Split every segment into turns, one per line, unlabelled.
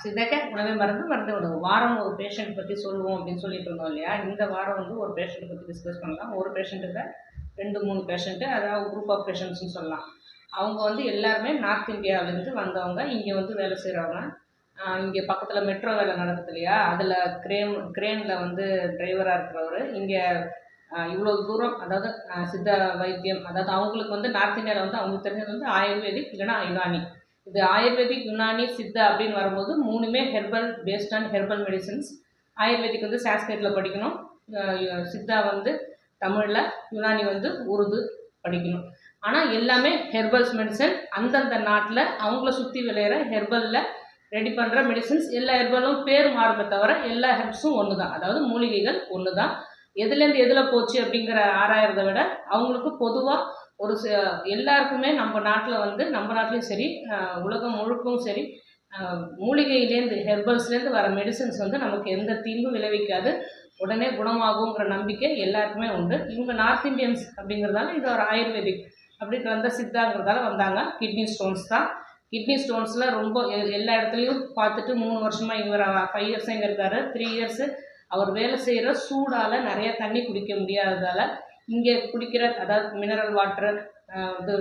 சித்தக்க உணவே மருந்து மருந்து உணவு வாரம் ஒரு பேஷண்ட் பற்றி சொல்லுவோம் அப்படின்னு சொல்லிட்டு இருந்தோம் இல்லையா? இந்த வாரம் வந்து ஒரு பேஷண்ட் பற்றி டிஸ்கஸ் பண்ணலாம். ஒரு பேஷண்ட்டுக்கு 2-3 பேஷண்ட்டு, அதாவது குரூப் ஆஃப் பேஷண்ட்ஸ்னு சொல்லலாம். அவங்க வந்து எல்லாருமே நார்த் இந்தியாவிலேருந்து வந்தவங்க, இங்கே வந்து வேலை செய்கிறவங்க. இங்கே பக்கத்தில் மெட்ரோ வேலை நடக்குது இல்லையா? அதில் கிரேனில் வந்து டிரைவராக இருக்கிறவர் இங்கே இவ்வளோ தூரம், அதாவது சித்த வைத்தியம், அதாவது அவங்களுக்கு வந்து நார்த் இந்தியாவில் வந்து அவங்களுக்கு தெரிஞ்சது வந்து ஆயுர்வேதிக் இல்லைன்னா யுனானி. இது ஆயுர்வேதிக், யுனானி, சித்தா அப்படின்னு வரும்போது 3மே herbal based on herbal medicines. Ayurvedic வந்து சான்ஸ்கிரிட்டில் படிக்கணும், சித்தா வந்து தமிழில், யுனானி வந்து உருது படிக்கணும். ஆனால் எல்லாமே ஹெர்பல்ஸ் மெடிசன். அந்தந்த நாட்டில் அவங்கள சுற்றி விளையிற ஹெர்பலில் ரெடி பண்ணுற மெடிசன்ஸ். எல்லா ஹெர்பலும் பேர் மாறுமே தவிர எல்லா ஹெர்ப்ஸும் ஒன்று தான், அதாவது மூலிகைகள் ஒன்று தான். எதுலேருந்து எதில் போச்சு அப்படிங்கிற ஆராயிறத விட அவங்களுக்கு பொதுவாக ஒரு எல்லாருக்குமே நம்ம நாட்டில் வந்து, நம்ம நாட்டிலையும் சரி உலகம் முழுக்கவும் சரி, மூலிகையிலேருந்து ஹெர்பல்ஸ்லேருந்து வர மெடிசன்ஸ் வந்து நமக்கு எந்த தீங்கும் விளைவிக்காது, உடனே குணமாகுங்கிற நம்பிக்கை எல்லாருக்குமே உண்டு. இவங்க நார்த் இந்தியன்ஸ் அப்படிங்கிறதால இது ஒரு ஆயுர்வேதிக் அப்படின்ட்டு வந்த சித்தாங்கிறதால வந்தாங்க. கிட்னி ஸ்டோன்ஸ் தான். கிட்னி ஸ்டோன்ஸில் ரொம்ப எல்லா இடத்துலையும் பார்த்துட்டு 3 வருஷமாக இவர் 5 இயர்ஸாக இங்கே இருக்கார். 3 இயர்ஸு அவர் வேலை செய்கிற சூடால் நிறைய தண்ணி குடிக்க முடியாததால் இங்கே குடிக்கிற, அதாவது மினரல் வாட்டர், இது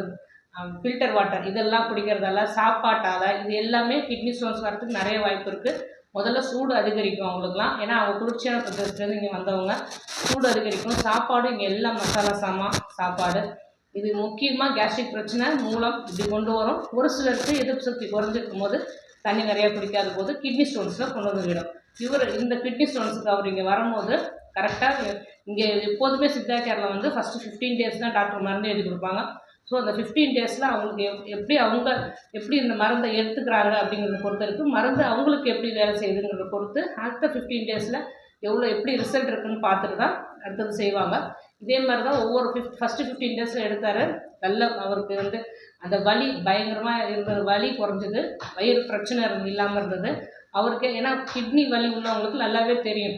ஃபில்டர் வாட்டர், இதெல்லாம் குடிக்கிறதால, சாப்பாட்டால், இது எல்லாமே கிட்னி ஸ்டோன்ஸ் வரதுக்கு நிறைய வாய்ப்பு இருக்குது. முதல்ல சூடு அதிகரிக்கும் அவங்களுக்குலாம், ஏன்னா அவங்க குளிர்ச்சியான பிரதேசத்துலேருந்து இங்கே வந்தவங்க. சூடு அதிகரிக்கும். சாப்பாடு இங்கே எல்லாம் மசாலா சாப்பாடு. இது முக்கியமாக கேஸ்ட்ரிக் பிரச்சனை, மூலம் இப்படி கொண்டு வரும். ஒரு சிலருக்கு எதிர்ப்பு சக்தி குறைஞ்சிருக்கும் போது, தண்ணி நிறையா குடிக்காத போது கிட்னி ஸ்டோன்ஸில் கொண்டு வந்து விடும். இந்த கிட்னி ஸ்டோன்ஸுக்கு அவர் இங்கே வரும்போது கரெக்டாக, இங்கே எப்போதுமே சித்தா கேரில் வந்து ஃபஸ்ட்டு 15 டேஸ் தான் டாக்டர் மருந்து எழுதி கொடுப்பாங்க. ஸோ அந்த 15 டேஸில் அவங்களுக்கு எப்படி இந்த மருந்தை எடுத்துக்கிறாங்க அப்படிங்கிறத பொறுத்து இருக்குது. மருந்து அவங்களுக்கு எப்படி வேலை செய்யுதுங்கிறத பொறுத்து அடுத்த 15 டேஸில் எப்படி ரிசல்ட் இருக்குதுன்னு பார்த்துட்டு தான் அடுத்தது செய்வாங்க. இதே மாதிரி தான் ஒவ்வொரு ஃபஸ்ட்டு 15 டேஸில் எடுத்தார். நல்ல அவருக்கு வந்து அந்த வலி பயங்கரமாக இருந்தது, வலி குறைஞ்சது, வயிறு பிரச்சனை இல்லாமல் இருந்தது அவருக்கு. ஏன்னா கிட்னி வலி உள்ளவங்களுக்கு நல்லாவே தெரியும்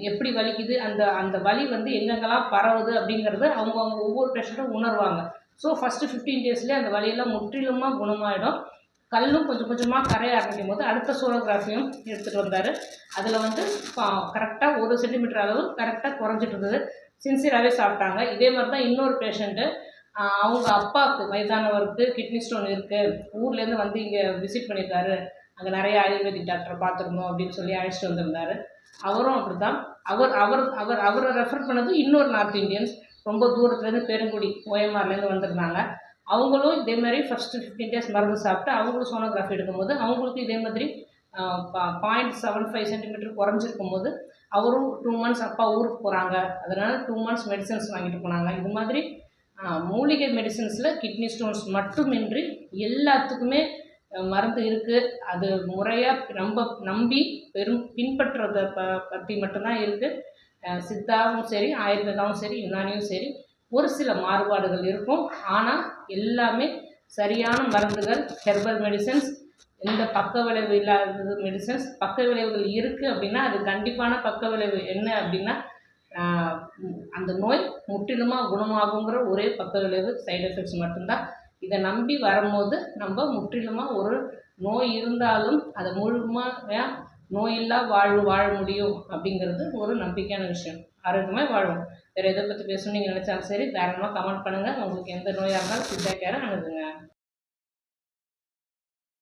எப்படி வலிக்குது, அந்த வலி வந்து எங்கெங்கெல்லாம் பரவுது அப்படிங்கிறது அவங்க ஒவ்வொரு பேஷண்ட்டும் உணர்வாங்க. ஸோ ஃபஸ்ட்டு 15 டேஸ்லேயே அந்த வலியெல்லாம் முற்றிலுமாக குணமாயிடும். கல்லும் கொஞ்சம் கொஞ்சமாக கரைய ஆரம்பிக்கும் போது அடுத்த சோனோகிராஃபியும் எடுத்துகிட்டு வந்தார். அதில் வந்து கரெக்டாக 1 சென்டிமீட்டர் அளவு கரெக்டாக குறைஞ்சிட்டு இருந்தது. சின்சியராகவே சாப்பிட்டாங்க. இதே மாதிரி தான் இன்னொரு பேஷண்ட்டு, அவங்க அப்பாவுக்கு, வயதானவருக்கு கிட்னி ஸ்டோன் இருக்குது, ஊர்லேருந்து வந்து இங்கே விசிட் பண்ணியிருக்காரு, அங்கே நிறைய ஆயுர்வேதிக் டாக்டரை பார்த்துருந்தோம் அப்படின்னு சொல்லி அழைச்சிட்டு வந்திருந்தார். அவரும் அப்படி தான். அவரை ரெஃபர் பண்ணது இன்னொரு நார்த் இந்தியன்ஸ், ரொம்ப தூரத்துலேருந்து பெருங்குடி ஓஎம்ஆர்லேருந்து வந்திருந்தாங்க. அவங்களும் இதே மாதிரி ஃபஸ்ட்டு 15 டேஸ் மருந்து சாப்பிட்டு அவங்களும் சோனோகிராஃபி எடுக்கும்போது அவங்களுக்கு இதே மாதிரி 0.75 சென்டிமீட்டர் குறைஞ்சிருக்கும் போது அவரும் 2 மந்த்ஸ் அப்பா ஊருக்கு போகிறாங்க, அதனால் 2 மந்த்ஸ் மெடிசன்ஸ் வாங்கிட்டு போனாங்க. இது மாதிரி மூலிகை மெடிசன்ஸில் கிட்னி ஸ்டோன்ஸ் மட்டுமின்றி எல்லாத்துக்குமே மருந்து இருக்குது. அது முறையாக நம்பி பின்பற்றுறதை பற்றி மட்டும்தான் இருக்குது. சித்தாவும் சரி, ஆயுர்வேதாவும் சரி, யுனானியும் சரி, ஒரு சில மாறுபாடுகள் இருக்கும். ஆனால் எல்லாமே சரியான மருந்துகள், ஹெர்பல் மெடிசன்ஸ். எந்த பக்க விளைவு இல்லாத மெடிசன்ஸ். பக்க விளைவுகள் இருக்குது அப்படின்னா அது கண்டிப்பான பக்க விளைவு என்ன அப்படின்னா அந்த நோய் முற்றிலுமாக குணமாகுங்கிற ஒரே பக்க விளைவு, சைடு எஃபெக்ட்ஸ் மட்டும்தான். இதை நம்பி வரும்போது நம்ம முற்றிலுமாக ஒரு நோய் இருந்தாலும் அதை முழுமையாக நோயில்லா வாழ்வு வாழ முடியும் அப்படிங்கிறது ஒரு நம்பிக்கையான விஷயம். ஆரோக்கியமாக வாழும். வேறு எதை பற்றி பேசணும்னு நீங்கள் நினச்சாலும் சரி தாராளமாக கமெண்ட் பண்ணுங்கள். உங்களுக்கு எந்த நோயாக இருந்தாலும் சித்தா கேரை அணுகுங்க.